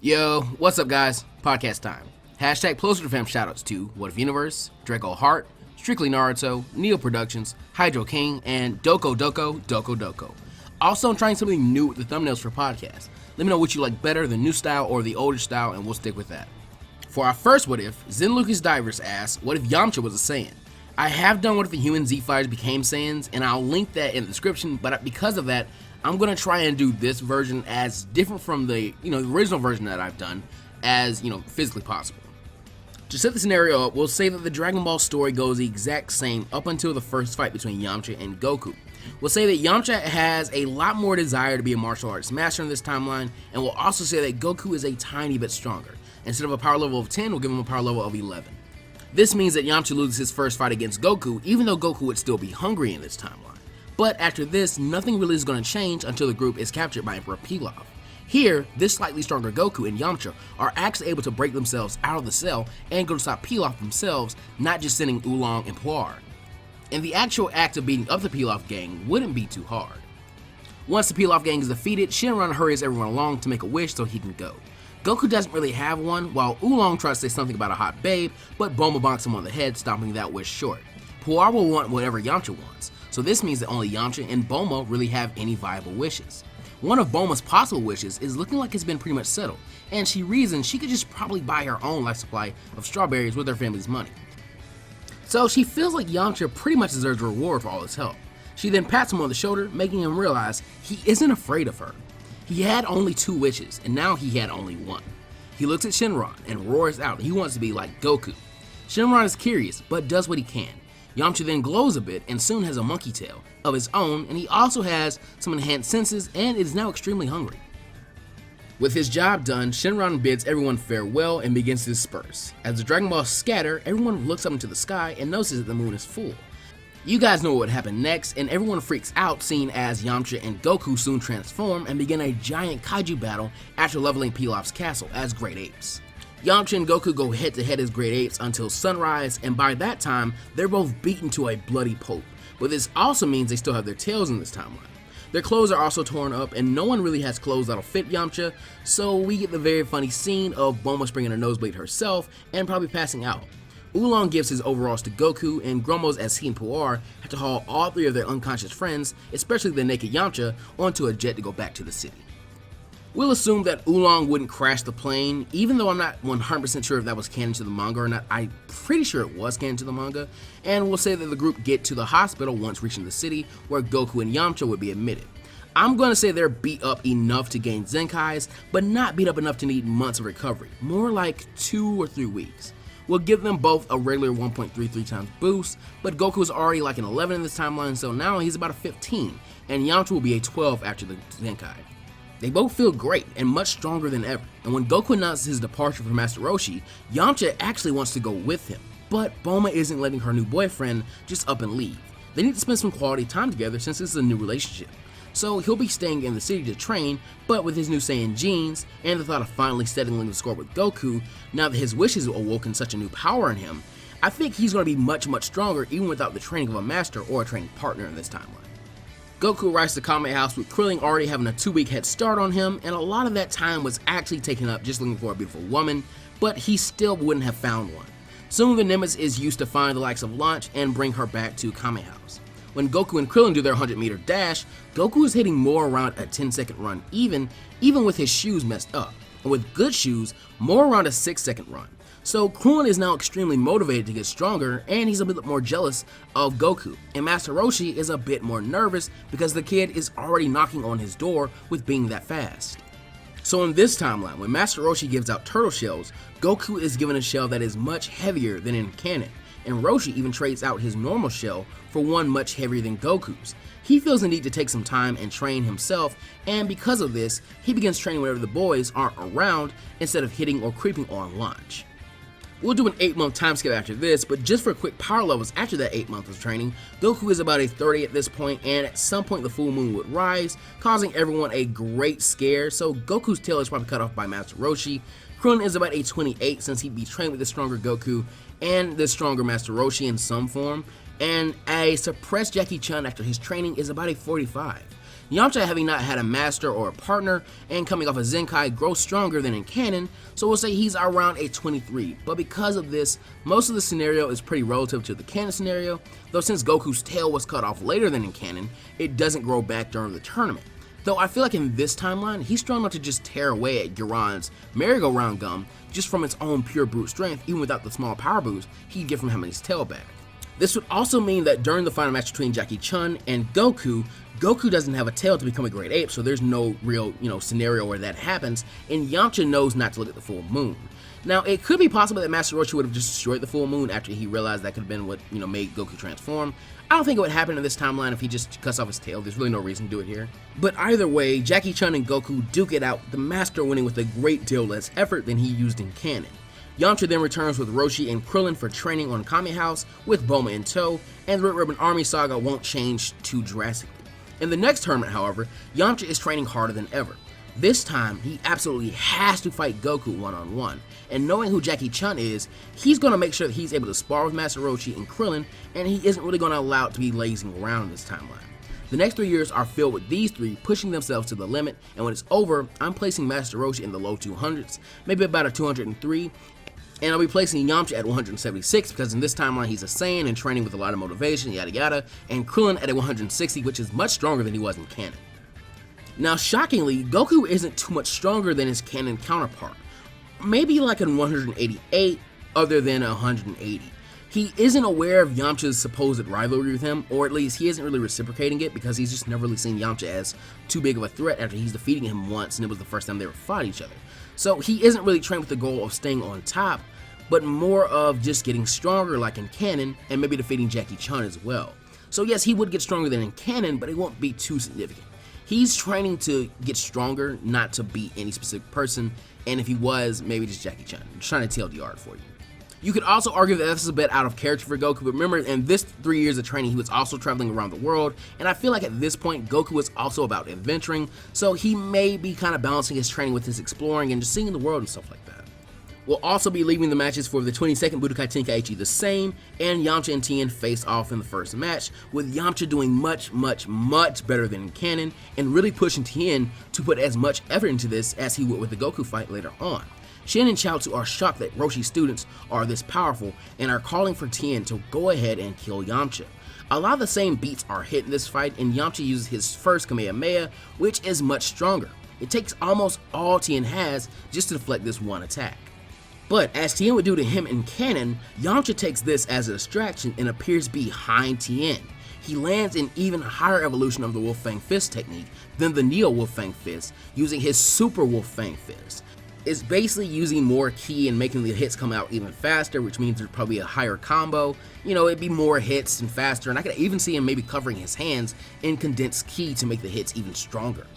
Yo, what's up guys? Podcast time. Hashtag PlusUltraFam shoutouts to What If Universe, Draco Heart, Strictly Naruto, Neo Productions, Hydro King, and Doko. Also, I'm trying something new with the thumbnails for podcasts. Let me know what you like better, the new style or the older style, and we'll stick with that. For our first What If, Zen Lucas Divers asks, what if Yamcha was a Saiyan? I have done What If the human Z-Fighters became Saiyans, and I'll link that in the description, but because of that, I'm going to try and do this version as different from the original version that I've done as, physically possible. To set the scenario up, we'll say that the Dragon Ball story goes the exact same up until the first fight between Yamcha and Goku. We'll say that Yamcha has a lot more desire to be a martial arts master in this timeline, and we'll also say that Goku is a tiny bit stronger. Instead of a power level of 10, we'll give him a power level of 11. This means that Yamcha loses his first fight against Goku, even though Goku would still be hungry in this timeline. But after this, nothing really is going to change until the group is captured by Emperor Pilaf. Here, this slightly stronger Goku and Yamcha are actually able to break themselves out of the cell and go to stop Pilaf themselves, not just sending Oolong and Puar. And the actual act of beating up the Pilaf gang wouldn't be too hard. Once the Pilaf gang is defeated, Shenron hurries everyone along to make a wish so he can go. Goku doesn't really have one, while Oolong tries to say something about a hot babe, but Bulma bonks him on the head, stopping that wish short. Puar will want whatever Yamcha wants, so this means that only Yamcha and Bulma really have any viable wishes. One of Bulma's possible wishes is looking like it's been pretty much settled, and she reasons she could just probably buy her own life supply of strawberries with her family's money. So she feels like Yamcha pretty much deserves a reward for all his help. She then pats him on the shoulder, making him realize he isn't afraid of her. He had only 2 wishes, and now he had only 1. He looks at Shenron and roars out he wants to be like Goku. Shenron is curious, but does what he can. Yamcha then glows a bit and soon has a monkey tail of his own, and he also has some enhanced senses and is now extremely hungry. With his job done, Shenron bids everyone farewell and begins to disperse. As the Dragon Balls scatter, everyone looks up into the sky and notices that the moon is full. You guys know what would happen next, and everyone freaks out seeing as Yamcha and Goku soon transform and begin a giant kaiju battle after leveling Pilaf's castle as Great Apes. Yamcha and Goku go head to head as Great Apes until sunrise, and by that time, they're both beaten to a bloody pulp, but this also means they still have their tails in this timeline. Their clothes are also torn up, and no one really has clothes that'll fit Yamcha, so we get the very funny scene of Bulma springing a nosebleed herself and probably passing out. Oolong gives his overalls to Goku, and grumbles as he and Puar have to haul all 3 of their unconscious friends, especially the naked Yamcha, onto a jet to go back to the city. We'll assume that Oolong wouldn't crash the plane, even though I'm not 100% sure if that was canon to the manga or not. I'm pretty sure it was canon to the manga, and we'll say that the group get to the hospital once reaching the city, where Goku and Yamcha would be admitted. I'm going to say they're beat up enough to gain Zenkais, but not beat up enough to need months of recovery, more like 2 or 3 weeks. We'll give them both a regular 1.33 times boost, but Goku is already like an 11 in this timeline, so now he's about a 15, and Yamcha will be a 12 after the Zenkai. They both feel great and much stronger than ever, and when Goku announces his departure from Master Roshi, Yamcha actually wants to go with him, but Bulma isn't letting her new boyfriend just up and leave. They need to spend some quality time together since this is a new relationship. So he'll be staying in the city to train, but with his new Saiyan genes, and the thought of finally settling the score with Goku, now that his wishes have awoken such a new power in him, I think he's going to be much stronger even without the training of a master or a training partner in this timeline. Goku arrives to Kame House with Krillin already having a 2-week head start on him, and a lot of that time was actually taken up just looking for a beautiful woman, but he still wouldn't have found one. Soon the Nimbus is used to find the likes of Launch and bring her back to Kame House. When Goku and Krillin do their 100-meter dash, Goku is hitting more around a 10-second run even with his shoes messed up, and with good shoes, more around a 6-second run. So Krillin is now extremely motivated to get stronger, and he's a bit more jealous of Goku, and Master Roshi is a bit more nervous because the kid is already knocking on his door with being that fast. So in this timeline, when Master Roshi gives out turtle shells, Goku is given a shell that is much heavier than in canon, and Roshi even trades out his normal shell for one much heavier than Goku's. He feels the need to take some time and train himself, and because of this, he begins training whenever the boys aren't around instead of hitting or creeping on Launch. We'll do an 8-month time skip after this, but just for quick power levels after that 8 months of training, Goku is about a 30 at this point, and at some point the full moon would rise, causing everyone a great scare, so Goku's tail is probably cut off by Master Roshi. Krillin is about a 28 since he'd be trained with the stronger Goku and the stronger Master Roshi in some form, and a suppressed Jackie Chun after his training is about a 45. Yamcha, having not had a master or a partner and coming off a Zenkai, grows stronger than in canon, so we'll say he's around a 23. But because of this, most of the scenario is pretty relative to the canon scenario, though since Goku's tail was cut off later than in canon, it doesn't grow back during the tournament. Though I feel like in this timeline, he's strong enough to just tear away at Giran's merry-go-round gum just from its own pure brute strength, even without the small power boost he'd get from having his tail back. This would also mean that during the final match between Jackie Chun and Goku, Goku doesn't have a tail to become a great ape, so there's no real, scenario where that happens, and Yamcha knows not to look at the full moon. Now, it could be possible that Master Roshi would have just destroyed the full moon after he realized that could have been what, made Goku transform. I don't think it would happen in this timeline if he just cuts off his tail. There's really no reason to do it here. But either way, Jackie Chun and Goku duke it out, the Master winning with a great deal less effort than he used in canon. Yamcha then returns with Roshi and Krillin for training on Kami House with Bulma in tow, and the Red Ribbon Army saga won't change too drastically. In the next tournament, however, Yamcha is training harder than ever. This time, he absolutely has to fight Goku one-on-one, and knowing who Jackie Chun is, he's going to make sure that he's able to spar with Master Roshi and Krillin, and he isn't really going to allow it to be lazing around in this timeline. The next 3 years are filled with these three pushing themselves to the limit, and when it's over, I'm placing Master Roshi in the low 200s, maybe about a 203, and I'll be placing Yamcha at 176 because in this timeline he's a Saiyan and training with a lot of motivation, yada yada, and Krillin at a 160, which is much stronger than he was in canon. Now, shockingly, Goku isn't too much stronger than his canon counterpart. Maybe like a 188, other than a 180. He isn't aware of Yamcha's supposed rivalry with him, or at least he isn't really reciprocating it because he's just never really seen Yamcha as too big of a threat after he's defeating him once and it was the first time they ever fought each other. So he isn't really trained with the goal of staying on top, but more of just getting stronger like in canon and maybe defeating Jackie Chun as well. So yes, he would get stronger than in canon, but it won't be too significant. He's training to get stronger, not to beat any specific person, and if he was, maybe just Jackie Chun. I'm trying to TLDR it for you. You could also argue that this is a bit out of character for Goku, but remember, in this 3 years of training, he was also traveling around the world, and I feel like at this point, Goku is also about adventuring, so he may be kind of balancing his training with his exploring and just seeing the world and stuff like that. We'll also be leaving the matches for the 22nd Budokai Tenkaichi the same, and Yamcha and Tien face off in the first match, with Yamcha doing much better than in canon, and really pushing Tien to put as much effort into this as he would with the Goku fight later on. Shin and Chaozu are shocked that Roshi's students are this powerful, and are calling for Tien to go ahead and kill Yamcha. A lot of the same beats are hit in this fight, and Yamcha uses his first Kamehameha, which is much stronger. It takes almost all Tien has just to deflect this one attack. But as Tien would do to him in canon, Yamcha takes this as a distraction and appears behind Tien. He lands an even higher evolution of the Wolf Fang Fist technique than the Neo Wolf Fang Fist, using his Super Wolf Fang Fist. It's basically using more ki and making the hits come out even faster, which means there's probably a higher combo. It'd be more hits and faster, and I could even see him maybe covering his hands in condensed ki to make the hits even stronger.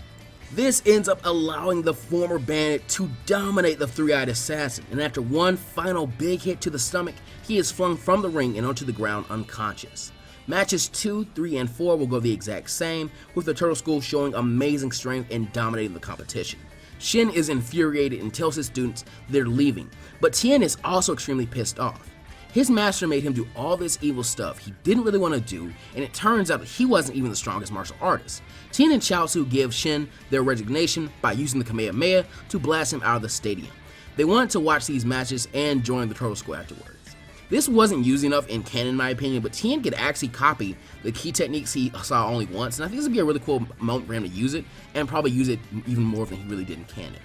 This ends up allowing the former bandit to dominate the three-eyed assassin, and after one final big hit to the stomach, he is flung from the ring and onto the ground unconscious. Matches 2, 3, and 4 will go the exact same, with the Turtle School showing amazing strength and dominating the competition. Shin is infuriated and tells his students they're leaving, but Tien is also extremely pissed off. His master made him do all this evil stuff he didn't really want to do, and it turns out he wasn't even the strongest martial artist. Tien and Chaozu give Shin their resignation by using the Kamehameha to blast him out of the stadium. They wanted to watch these matches and join the Turtle School afterwards. This wasn't used enough in canon in my opinion, but Tien could actually copy the key techniques he saw only once, and I think this would be a really cool moment for him to use it, and probably use it even more than he really did in canon.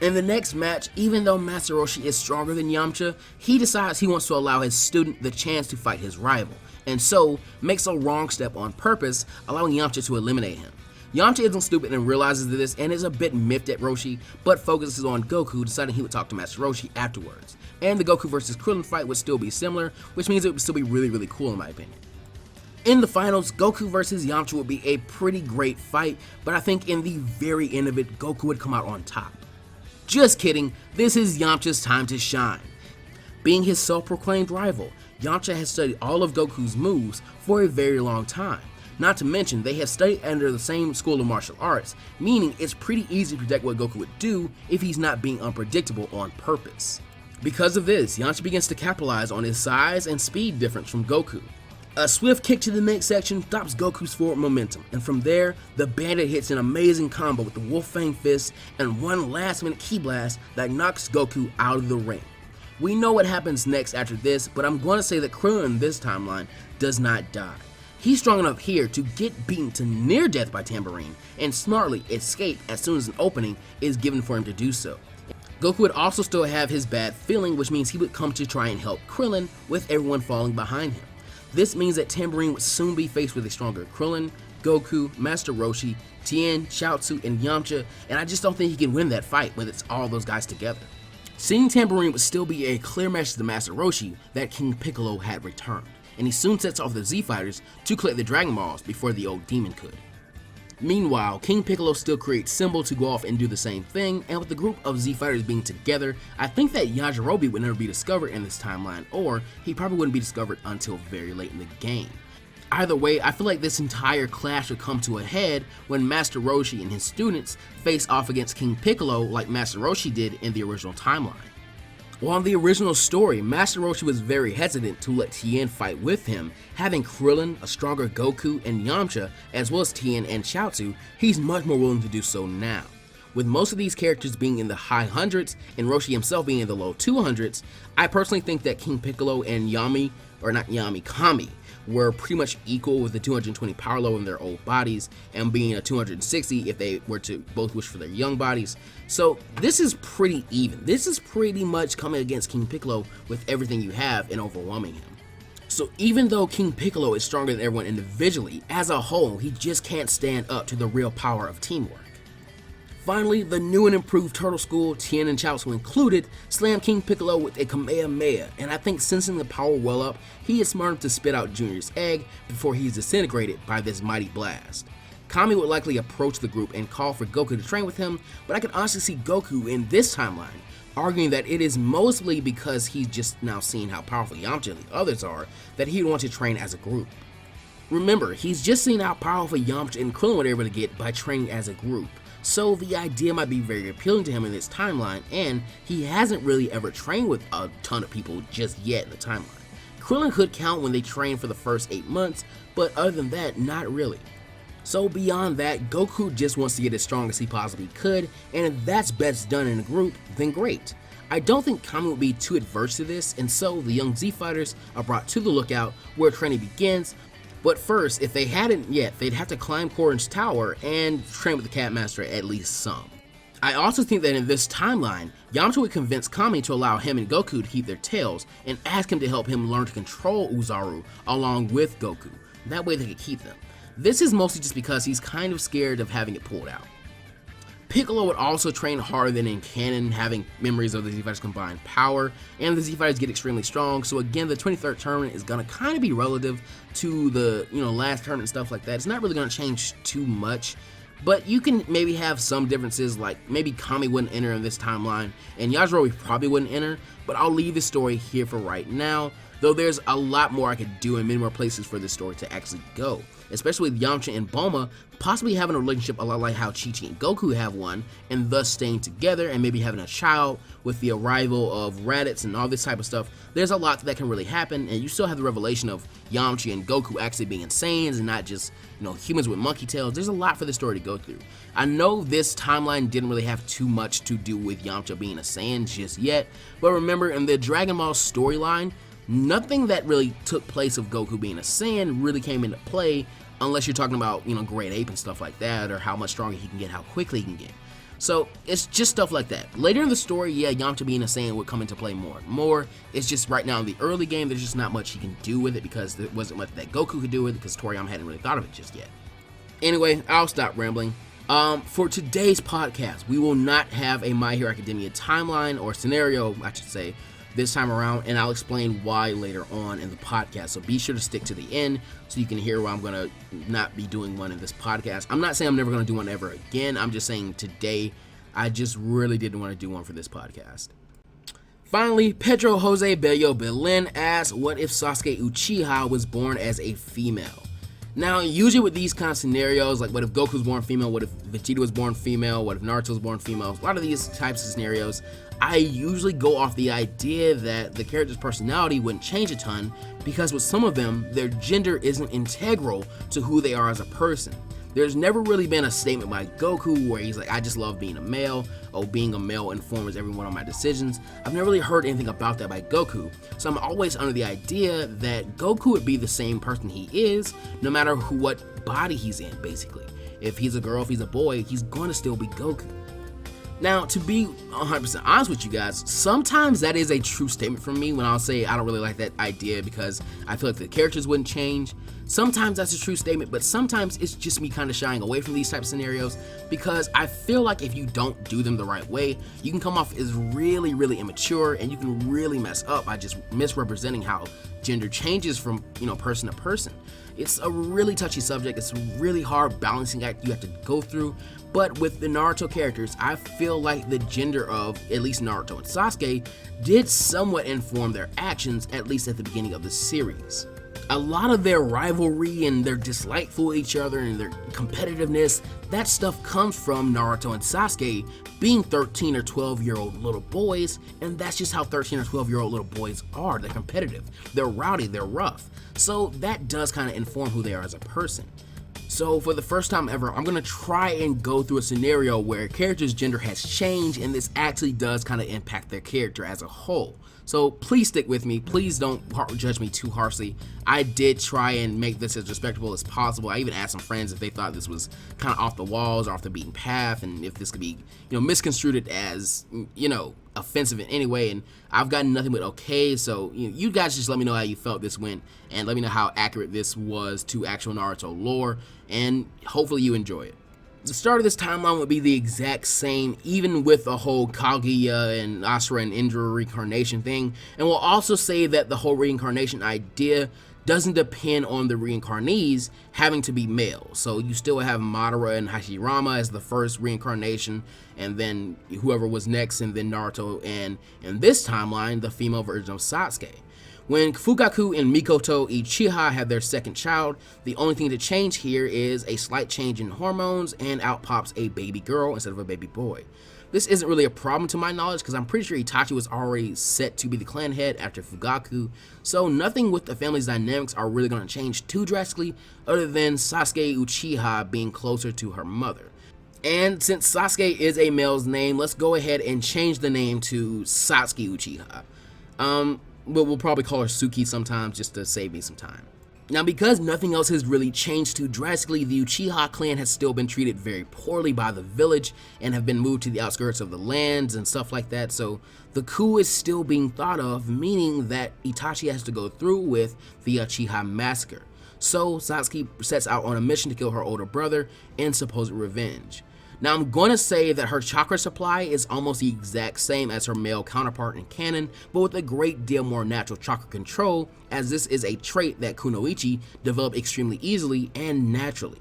In the next match, even though Master Roshi is stronger than Yamcha, he decides he wants to allow his student the chance to fight his rival, and so makes a wrong step on purpose, allowing Yamcha to eliminate him. Yamcha isn't stupid and realizes this and is a bit miffed at Roshi, but focuses on Goku, deciding he would talk to Master Roshi afterwards. And the Goku vs. Krillin fight would still be similar, which means it would still be really cool in my opinion. In the finals, Goku vs. Yamcha would be a pretty great fight, but I think in the very end of it, Goku would come out on top. Just kidding, this is Yamcha's time to shine. Being his self-proclaimed rival, Yamcha has studied all of Goku's moves for a very long time. Not to mention, they have studied under the same school of martial arts, meaning it's pretty easy to predict what Goku would do if he's not being unpredictable on purpose. Because of this, Yamcha begins to capitalize on his size and speed difference from Goku. A swift kick to the midsection stops Goku's forward momentum, and from there, the Bandit hits an amazing combo with the Wolf Fang Fist and one last-minute Ki Blast that knocks Goku out of the ring. We know what happens next after this, but I'm going to say that Krillin in this timeline does not die. He's strong enough here to get beaten to near death by Tambourine, and smartly escape as soon as an opening is given for him to do so. Goku would also still have his bad feeling, which means he would come to try and help Krillin with everyone falling behind him. This means that Tambourine would soon be faced with a stronger Krillin, Goku, Master Roshi, Tien, Chaozu, and Yamcha, and I just don't think he can win that fight when it's all those guys together. Seeing Tambourine would still be a clear message to Master Roshi that King Piccolo had returned, and he soon sets off the Z Fighters to collect the Dragon Balls before the old demon could. Meanwhile, King Piccolo still creates Symbol to go off and do the same thing, and with the group of Z Fighters being together, I think that Yajirobe would never be discovered in this timeline, or he probably wouldn't be discovered until very late in the game. Either way, I feel like this entire clash would come to a head when Master Roshi and his students face off against King Piccolo like Master Roshi did in the original timeline. While in the original story, Master Roshi was very hesitant to let Tien fight with him, having Krillin, a stronger Goku, and Yamcha, as well as Tien and Chaozu, he's much more willing to do so now. With most of these characters being in the high hundreds, and Roshi himself being in the low 200s, I personally think that King Piccolo and Kami, were pretty much equal with the 220 power level in their old bodies, and being a 260 if they were to both wish for their young bodies. So this is pretty even. This is pretty much coming against King Piccolo with everything you have and overwhelming him. So even though King Piccolo is stronger than everyone individually, as a whole, he just can't stand up to the real power of teamwork. Finally, the new and improved Turtle School, Tien and Chaozu included, slammed King Piccolo with a Kamehameha, and I think sensing the power well up, he is smart enough to spit out Junior's egg before he's disintegrated by this mighty blast. Kami would likely approach the group and call for Goku to train with him, but I could honestly see Goku in this timeline arguing that it is mostly because he's just now seeing how powerful Yamcha and the others are that he would want to train as a group. Remember, he's just seen how powerful Yamcha and Krillin were able to get by training as a group. So the idea might be very appealing to him in this timeline, and he hasn't really ever trained with a ton of people just yet in the timeline. Krillin could count when they trained for the first 8 months, but other than that, not really. So beyond that, Goku just wants to get as strong as he possibly could, and if that's best done in a group, then great. I don't think Kami would be too adverse to this, and so the young Z Fighters are brought to the lookout where training begins. But first, if they hadn't yet, they'd have to climb Korin's tower and train with the Cat Master at least some. I also think that in this timeline, Yamcha would convince Kami to allow him and Goku to keep their tails and ask him to help him learn to control Oozaru along with Goku. That way they could keep them. This is mostly just because he's kind of scared of having it pulled out. Piccolo would also train harder than in canon, having memories of the Z Fighters' combined power, and the Z Fighters get extremely strong, so again, the 23rd tournament is going to kind of be relative to the last tournament and stuff like that. It's not really going to change too much, but you can maybe have some differences, like maybe Kami wouldn't enter in this timeline, and Yajirobe probably wouldn't enter, but I'll leave this story here for right now, though there's a lot more I could do and many more places for this story to actually go, especially with Yamcha and Bulma possibly having a relationship a lot like how Chi-Chi and Goku have one, and thus staying together and maybe having a child with the arrival of Raditz and all this type of stuff. There's a lot that can really happen, and you still have the revelation of Yamcha and Goku actually being Saiyans and not just, humans with monkey tails. There's a lot for the story to go through. I know this timeline didn't really have too much to do with Yamcha being a Saiyan just yet, but remember, in the Dragon Ball storyline, nothing that really took place of Goku being a Saiyan really came into play, unless you're talking about, Great Ape and stuff like that, or how much stronger he can get, how quickly he can get. So it's just stuff like that. Later in the story, yeah, Yamcha being a Saiyan would come into play more and more. It's just right now in the early game, there's just not much he can do with it because there wasn't much that Goku could do with it because Toriyama hadn't really thought of it just yet. Anyway, I'll stop rambling. For today's podcast, we will not have a My Hero Academia timeline or scenario, I should say, this time around, and I'll explain why later on in the podcast, so be sure to stick to the end so you can hear why I'm going to not be doing one in this podcast. I'm not saying I'm never going to do one ever again, I'm just saying today I just really didn't want to do one for this podcast. Finally, Pedro Jose Bello Belin asks, what if Sausuke Uchiha was born as a female? Now, usually with these kind of scenarios, like what if Goku was born female, what if Vegeta was born female, what if Naruto was born female, a lot of these types of scenarios, I usually go off the idea that the character's personality wouldn't change a ton because with some of them, their gender isn't integral to who they are as a person. There's never really been a statement by Goku where he's like, I just love being a male, or being a male informs every one of my decisions. I've never really heard anything about that by Goku, so I'm always under the idea that Goku would be the same person he is, no matter what body he's in, basically. If he's a girl, if he's a boy, he's going to still be Goku. Now, to be 100% honest with you guys, sometimes that is a true statement from me when I'll say I don't really like that idea because I feel like the characters wouldn't change. Sometimes that's a true statement, but sometimes it's just me kind of shying away from these type of scenarios because I feel like if you don't do them the right way, you can come off as really, really immature and you can really mess up by just misrepresenting how gender changes from, person to person. It's a really touchy subject. It's a really hard balancing act you have to go through. But with the Naruto characters, I feel like the gender of at least Naruto and Sasuke did somewhat inform their actions, at least at the beginning of the series. A lot of their rivalry and their dislike for each other and their competitiveness, that stuff comes from Naruto and Sasuke being 13 or 12-year-old little boys, and that's just how 13 or 12-year-old little boys are. They're competitive, they're rowdy, they're rough. So that does kind of inform who they are as a person. So for the first time ever, I'm going to try and go through a scenario where a character's gender has changed and this actually does kind of impact their character as a whole. So please stick with me. Please don't judge me too harshly. I did try and make this as respectable as possible. I even asked some friends if they thought this was kind of off the walls or off the beaten path and if this could be, misconstrued as, offensive in any way. And I've gotten nothing but okay. So you guys just let me know how you felt this went and let me know how accurate this was to actual Naruto lore. And hopefully you enjoy it. The start of this timeline would be the exact same, even with the whole Kaguya and Asura and Indra reincarnation thing. And we'll also say that the whole reincarnation idea doesn't depend on the reincarnees having to be male. So you still have Madara and Hashirama as the first reincarnation, and then whoever was next, and then Naruto, and in this timeline, the female version of Sasuke. When Fugaku and Mikoto Uchiha have their second child, the only thing to change here is a slight change in hormones and out pops a baby girl instead of a baby boy. This isn't really a problem to my knowledge because I'm pretty sure Itachi was already set to be the clan head after Fugaku, so nothing with the family's dynamics are really going to change too drastically other than Sasuke Uchiha being closer to her mother. And since Sasuke is a male's name, let's go ahead and change the name to Satsuki Uchiha. But we'll probably call her Suki sometimes just to save me some time. Now, because nothing else has really changed too drastically, the Uchiha clan has still been treated very poorly by the village and have been moved to the outskirts of the lands and stuff like that, so the coup is still being thought of, meaning that Itachi has to go through with the Uchiha massacre. So Satsuki sets out on a mission to kill her older brother in supposed revenge. Now, I'm going to say that her chakra supply is almost the exact same as her male counterpart in canon, but with a great deal more natural chakra control, as this is a trait that Kunoichi developed extremely easily and naturally.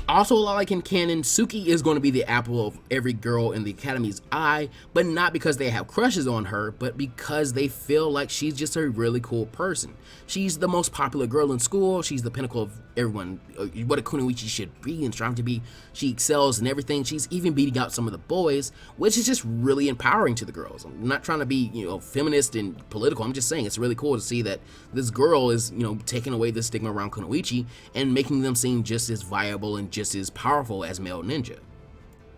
Also, a lot like in canon, Suki is going to be the apple of every girl in the academy's eye, but not because they have crushes on her, but because they feel like she's just a really cool person. She's the most popular girl in school, she's the pinnacle of everyone, what a Kunoichi should be and strive to be. She excels in everything, she's even beating out some of the boys, which is just really empowering to the girls. I'm not trying to be, feminist and political, I'm just saying it's really cool to see that this girl is, taking away the stigma around Kunoichi and making them seem just as viable and just as powerful as male ninja.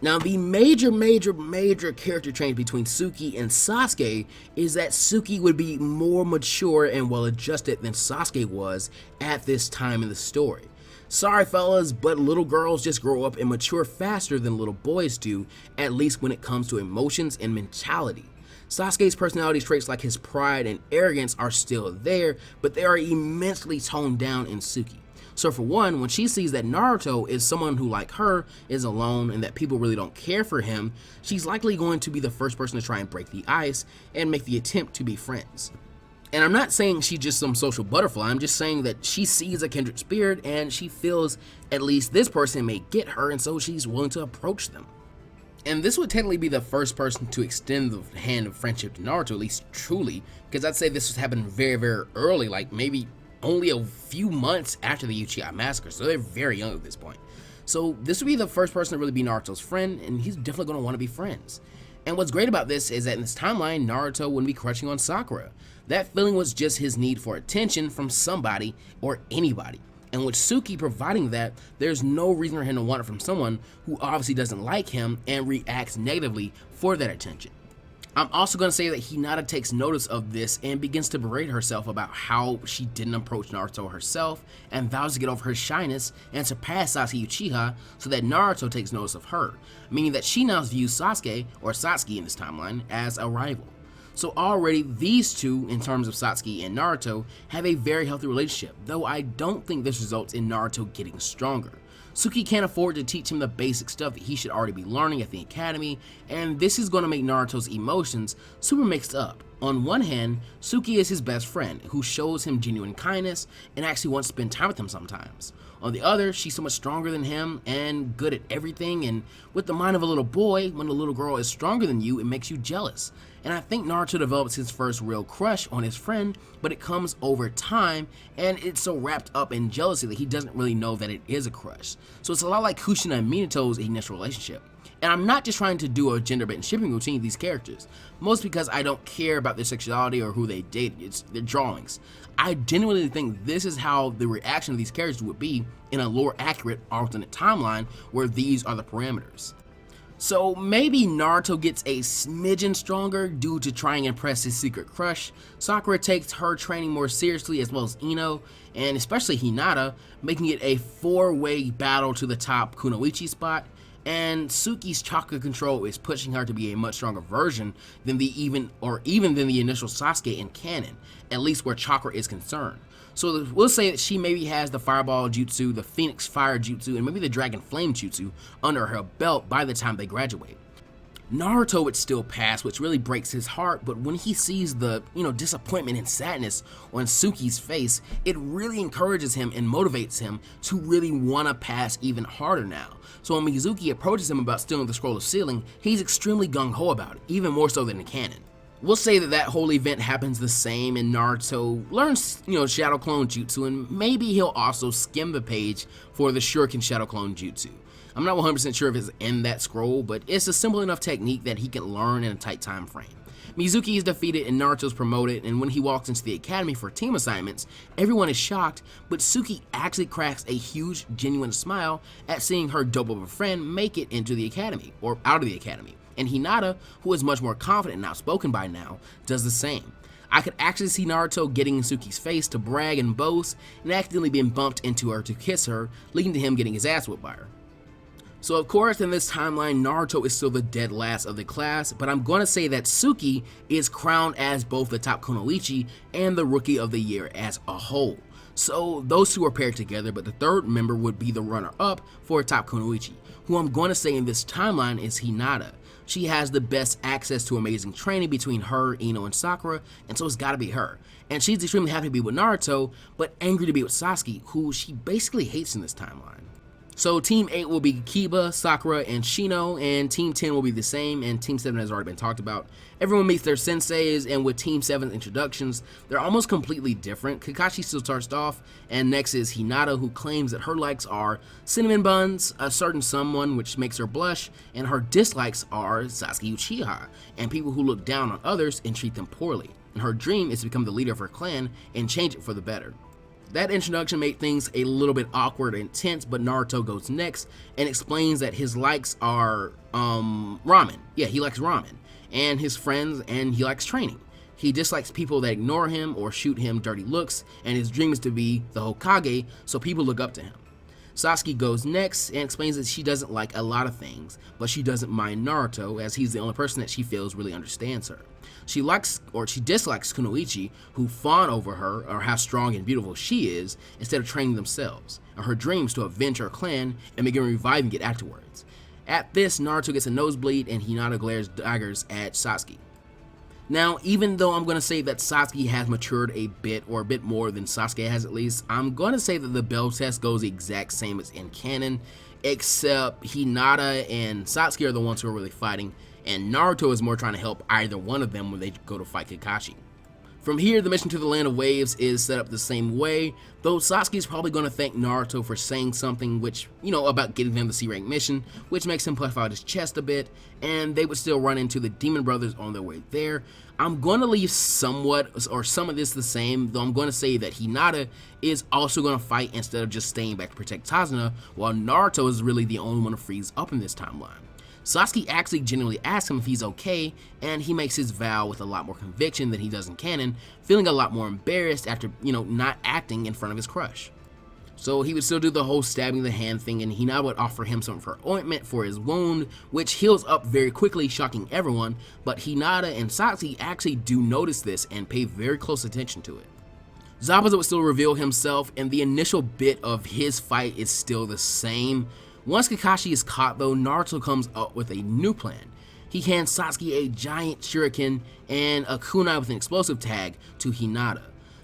Now, the major character change between Suki and Sasuke is that Suki would be more mature and well-adjusted than Sasuke was at this time in the story. Sorry fellas, but little girls just grow up and mature faster than little boys do, at least when it comes to emotions and mentality. Sasuke's personality traits like his pride and arrogance are still there, but they are immensely toned down in Suki. So for one, when she sees that Naruto is someone who, like her, is alone and that people really don't care for him, she's likely going to be the first person to try and break the ice and make the attempt to be friends. And I'm not saying she's just some social butterfly, I'm just saying that she sees a kindred spirit and she feels at least this person may get her, and so she's willing to approach them. And this would technically be the first person to extend the hand of friendship to Naruto, at least truly, because I'd say this was happening very, very early, like maybe only a few months after the Uchiha massacre, so they're very young at this point. So this would be the first person to really be Naruto's friend, and he's definitely going to want to be friends. And what's great about this is that in this timeline, Naruto wouldn't be crushing on Sakura. That feeling was just his need for attention from somebody or anybody. And with Suki providing that, there's no reason for him to want it from someone who obviously doesn't like him and reacts negatively for that attention. I'm also going to say that Hinata takes notice of this and begins to berate herself about how she didn't approach Naruto herself and vows to get over her shyness and surpass Sasuke Uchiha so that Naruto takes notice of her, meaning that she now views Sasuke, or Satsuki in this timeline, as a rival. So already these two, in terms of Satsuki and Naruto, have a very healthy relationship, though I don't think this results in Naruto getting stronger. Suki can't afford to teach him the basic stuff that he should already be learning at the academy, and this is going to make Naruto's emotions super mixed up. On one hand, Suki is his best friend, who shows him genuine kindness and actually wants to spend time with him sometimes. On the other, she's so much stronger than him and good at everything, and with the mind of a little boy, when a little girl is stronger than you, it makes you jealous. And I think Naruto develops his first real crush on his friend, but it comes over time, and it's so wrapped up in jealousy that he doesn't really know that it is a crush. So it's a lot like Kushina and Minato's initial relationship. And I'm not just trying to do a gender-bait and shipping routine of these characters, mostly because I don't care about their sexuality or who they dated, it's their drawings. I genuinely think this is how the reaction of these characters would be in a lore accurate alternate timeline where these are the parameters. So maybe Naruto gets a smidgen stronger due to trying to impress his secret crush, Sakura takes her training more seriously as well as Ino, and especially Hinata, making it a four-way battle to the top Kunoichi spot, and Suki's chakra control is pushing her to be a much stronger version than even than the initial Sasuke in canon, at least where chakra is concerned. So we'll say that she maybe has the Fireball Jutsu, the Phoenix Fire Jutsu, and maybe the Dragon Flame Jutsu under her belt by the time they graduate. Naruto would still pass, which really breaks his heart, but when he sees the, disappointment and sadness on Suki's face, it really encourages him and motivates him to really want to pass even harder now. So when Mizuki approaches him about stealing the Scroll of Sealing, he's extremely gung-ho about it, even more so than in canon. We'll say that whole event happens the same and Naruto learns, Shadow Clone Jutsu, and maybe he'll also skim the page for the Shuriken Shadow Clone Jutsu. I'm not 100% sure if it's in that scroll, but it's a simple enough technique that he can learn in a tight time frame. Mizuki is defeated and Naruto's promoted, and when he walks into the academy for team assignments, everyone is shocked, but Suki actually cracks a huge, genuine smile at seeing her dope of a friend make it into the academy, or out of the academy. And Hinata, who is much more confident and outspoken by now, does the same. I could actually see Naruto getting in Suki's face to brag and boast, and accidentally being bumped into her to kiss her, leading to him getting his ass whipped by her. So of course in this timeline, Naruto is still the dead last of the class, but I'm going to say that Suki is crowned as both the top Kunoichi and the Rookie of the Year as a whole. So those two are paired together, but the third member would be the runner-up for top Kunoichi, who I'm going to say in this timeline is Hinata. She has the best access to amazing training between her, Ino, and Sakura, and so it's gotta be her. And she's extremely happy to be with Naruto, but angry to be with Sasuke, who she basically hates in this timeline. So Team 8 will be Kiba, Sakura, and Shino, and Team 10 will be the same, and Team 7 has already been talked about. Everyone meets their senseis, and with Team 7's introductions, they're almost completely different. Kakashi still starts off, and next is Hinata, who claims that her likes are cinnamon buns, a certain someone which makes her blush, and her dislikes are Sasuke Uchiha, and people who look down on others and treat them poorly. And her dream is to become the leader of her clan and change it for the better. That introduction made things a little bit awkward and tense, but Naruto goes next and explains that his likes are ramen. Yeah, he likes ramen. And his friends, and he likes training. He dislikes people that ignore him or shoot him dirty looks, and his dream is to be the Hokage, so people look up to him. Sasuke goes next and explains that she doesn't like a lot of things, but she doesn't mind Naruto as he's the only person that she feels really understands her. She dislikes Kunoichi, who fawn over her or how strong and beautiful she is instead of training themselves, and her dreams to avenge her clan and begin reviving it afterwards. At this, Naruto gets a nosebleed and Hinata glares daggers at Sasuke. Now, even though I'm going to say that Sasuke has matured a bit, or a bit more than Sasuke has at least, I'm going to say that the bell test goes the exact same as in canon, except Hinata and Sasuke are the ones who are really fighting, and Naruto is more trying to help either one of them when they go to fight Kakashi. From here, the mission to the Land of Waves is set up the same way, though Sasuke is probably going to thank Naruto for saying something which, about getting them the C-rank mission, which makes him puff out his chest a bit, and they would still run into the Demon Brothers on their way there. I'm going to leave some of this the same, though I'm going to say that Hinata is also going to fight instead of just staying back to protect Tazuna, while Naruto is really the only one to freeze up in this timeline. Sasuke actually genuinely asks him if he's okay, and he makes his vow with a lot more conviction than he does in canon, feeling a lot more embarrassed after, not acting in front of his crush. So he would still do the whole stabbing the hand thing, and Hinata would offer him some for ointment for his wound, which heals up very quickly, shocking everyone, but Hinata and Sasuke actually do notice this and pay very close attention to it. Zabuza would still reveal himself, and the initial bit of his fight is still the same. Once Kakashi is caught though, Naruto comes up with a new plan. He hands Sasuke a giant shuriken and a kunai with an explosive tag to Hinata.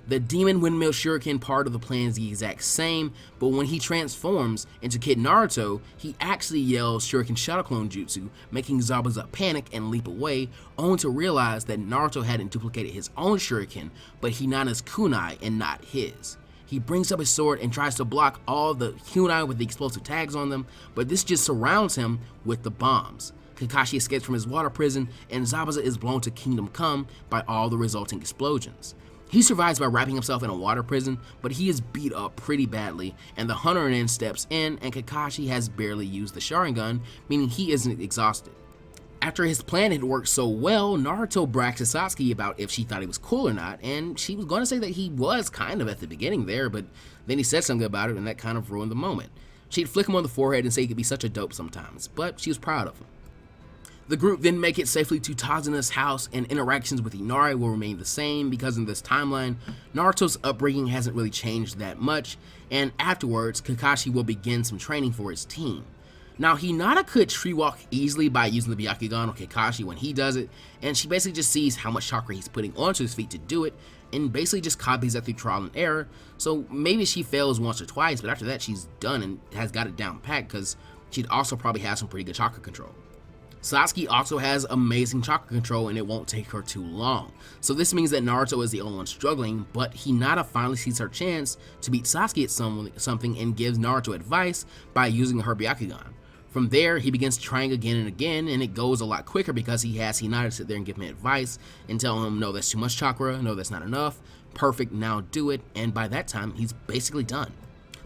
The demon windmill shuriken part of the plan is the exact same, but when he transforms into Kid Naruto, he actually yells Shuriken Shadow Clone Jutsu, making Zabuza panic and leap away, only to realize that Naruto hadn't duplicated his own shuriken, but Hinata's kunai and not his. He brings up his sword and tries to block all the kunai with the explosive tags on them, but this just surrounds him with the bombs. Kakashi escapes from his water prison, and Zabuza is blown to Kingdom Come by all the resulting explosions. He survives by wrapping himself in a water prison, but he is beat up pretty badly, and the Hunter then steps in, and Kakashi has barely used the Sharingan, meaning he isn't exhausted. After his plan had worked so well, Naruto brags to Sasuke about if she thought he was cool or not, and she was going to say that he was kind of at the beginning there, but then he said something about it, and that kind of ruined the moment. She'd flick him on the forehead and say he could be such a dope sometimes, but she was proud of him. The group then make it safely to Tazuna's house, and interactions with Inari will remain the same because in this timeline, Naruto's upbringing hasn't really changed that much, and afterwards, Kakashi will begin some training for his team. Now, Hinata could tree walk easily by using the Byakugan on Kakashi when he does it, and she basically just sees how much chakra he's putting onto his feet to do it, and basically just copies that through trial and error, so maybe she fails once or twice, but after that she's done and has got it down pat because she'd also probably have some pretty good chakra control. Sasuke also has amazing chakra control and it won't take her too long, so this means that Naruto is the only one struggling, but Hinata finally sees her chance to beat Sasuke at something and gives Naruto advice by using her Byakugan. From there, he begins trying again and again, and it goes a lot quicker because he has Hinata sit there and give him advice and tell him, no, that's too much chakra, no, that's not enough, perfect, now do it, and by that time, he's basically done.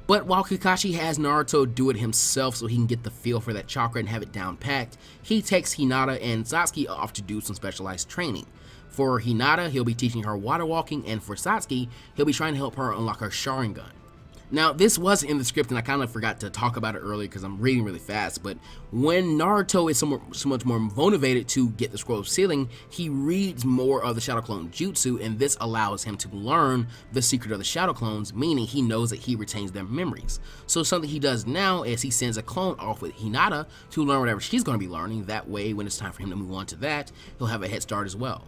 But while Kakashi has Naruto do it himself so he can get the feel for that chakra and have it down packed, he takes Hinata and Sasuke off to do some specialized training. For Hinata, he'll be teaching her water walking, and for Sasuke, he'll be trying to help her unlock her Sharingan. Now, this was in the script, and I kind of forgot to talk about it earlier because I'm reading really fast, but when Naruto is so much more motivated to get the Scroll of Sealing, he reads more of the Shadow Clone Jutsu, and this allows him to learn the secret of the Shadow Clones, meaning he knows that he retains their memories. So something he does now is he sends a clone off with Hinata to learn whatever she's going to be learning. That way, when it's time for him to move on to that, he'll have a head start as well.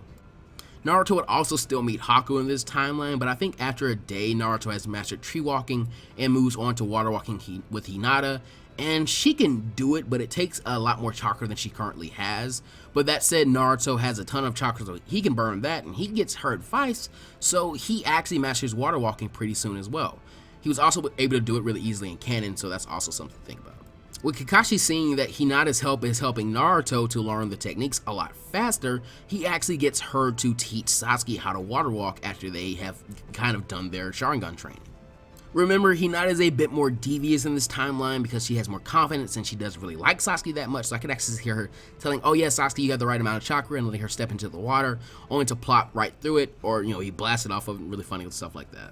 Naruto would also still meet Haku in this timeline, but I think after a day, Naruto has mastered tree walking and moves on to water walking with Hinata, and she can do it, but it takes a lot more chakra than she currently has. But that said, Naruto has a ton of chakra, so he can burn that, and he gets her advice, so he actually masters water walking pretty soon as well. He was also able to do it really easily in canon, so that's also something to think about. With Kakashi seeing that Hinata's help is helping Naruto to learn the techniques a lot faster, he actually gets her to teach Sasuke how to water walk after they have kind of done their Sharingan training. Remember, Hinata is a bit more devious in this timeline because she has more confidence and she doesn't really like Sasuke that much, so I could actually hear her telling, oh yeah, Sasuke, you have the right amount of chakra, and letting her step into the water, only to plop right through it, or he blasts it off of it, really funny with stuff like that.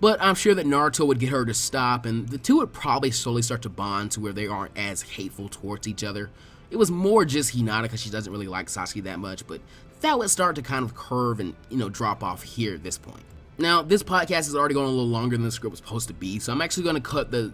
But I'm sure that Naruto would get her to stop, and the two would probably slowly start to bond to where they aren't as hateful towards each other. It was more just Hinata because she doesn't really like Sasuke that much, but that would start to kind of curve and, drop off here at this point. Now, this podcast is already going a little longer than the script was supposed to be, so I'm actually going to cut the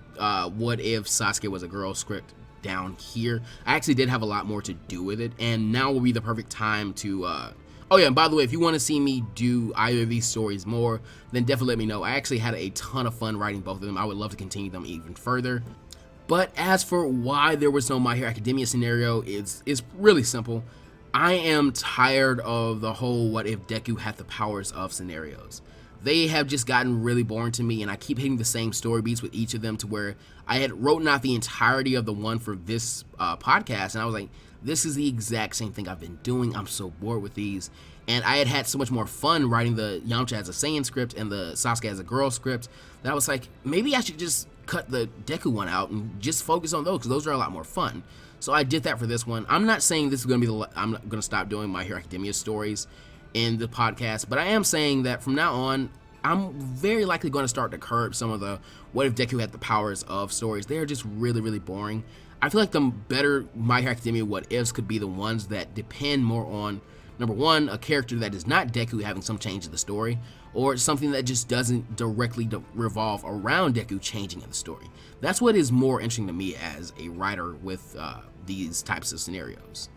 What If Sasuke Was a Girl script down here. I actually did have a lot more to do with it, and now will be the perfect time to... Oh yeah, and by the way, if you want to see me do either of these stories more, then definitely let me know. I actually had a ton of fun writing both of them. I would love to continue them even further. But as for why there was no My Hero Academia scenario, it's really simple. I am tired of the whole what if Deku had the powers of scenarios. They have just gotten really boring to me, and I keep hitting the same story beats with each of them to where I had written out the entirety of the one for this podcast, and I was like, this is the exact same thing I've been doing. I'm so bored with these. And I had so much more fun writing the Yamcha as a Saiyan script and the Sasuke as a girl script that I was like, maybe I should just cut the Deku one out and just focus on those, because those are a lot more fun. So I did that for this one. I'm not saying this is going to be I'm not going to stop doing My Hero Academia stories in the podcast, but I am saying that from now on, I'm very likely going to start to curb some of the what if Deku had the powers of stories. They are just really, really boring. I feel like the better My Hero Academia what ifs could be the ones that depend more on, number one, a character that is not Deku having some change in the story, or something that just doesn't directly revolve around Deku changing in the story. That's what is more interesting to me as a writer with these types of scenarios.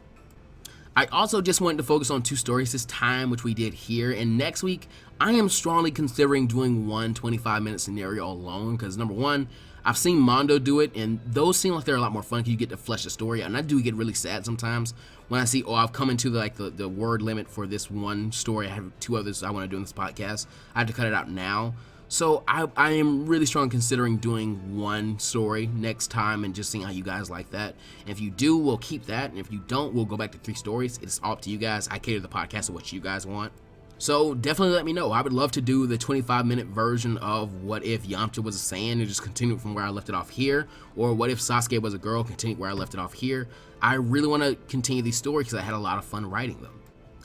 I also just wanted to focus on 2 stories this time, which we did here, and next week I am strongly considering doing one 25-minute scenario alone, because number one, I've seen Mondo do it, and those seem like they're a lot more fun because you get to flesh the story out, and I do get really sad sometimes when I see, I've come into the word limit for this one story. I have 2 others I want to do in this podcast. I have to cut it out now. So I am really strong considering doing one story next time and just seeing how you guys like that. And if you do, we'll keep that. And if you don't, we'll go back to 3 stories. It's all up to you guys. I cater the podcast to what you guys want. So definitely let me know. I would love to do the 25-minute version of what if Yamcha was a Saiyan and just continue from where I left it off here. Or what if Sasuke was a girl, continue where I left it off here. I really want to continue these stories because I had a lot of fun writing them.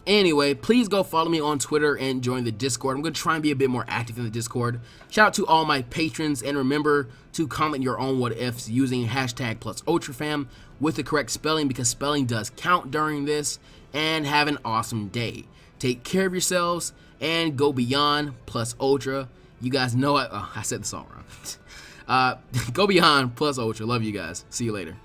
Anyway, please go follow me on Twitter and join the Discord. I'm going to try and be a bit more active in the Discord. Shout out to all my patrons, and remember to comment your own what ifs using hashtag PlusUltraFam with the correct spelling, because spelling does count during this. And have an awesome day. Take care of yourselves and go beyond plus ultra. You guys know I said the song wrong. Go beyond plus ultra. Love you guys. See you later.